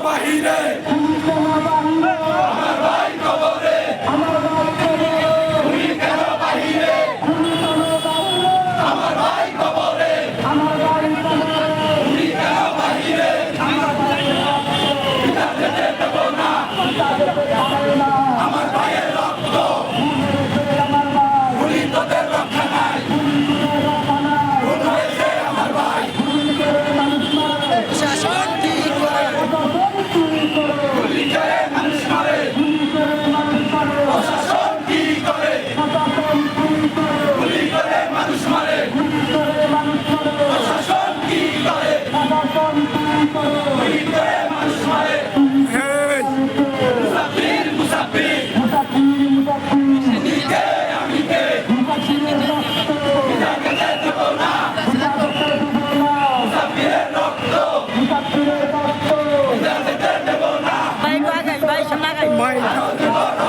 বাহিরে আমার ভাই কবরে খুনি কেন বাহিরে আমার ভাই কবরে খুনি কেন বাহিরে যেতে দেব না আমার ভাইয়ের রক্ত খুনি তোদের রক্ষা নাই খুন হয়েছে আমার ভাই শাসন কি করে গুলি করে মানুষ মারে প্রশাসন কি করে গুলি করে মানুষ মারে প্রশাসন কি করে গুলি করে মানুষ মারে মুসাফির মুসাফির কে আমি কে যাকে দেব না মুসাফিরের রক্ত যাকে দেব না ভাই সামনে আরো দিব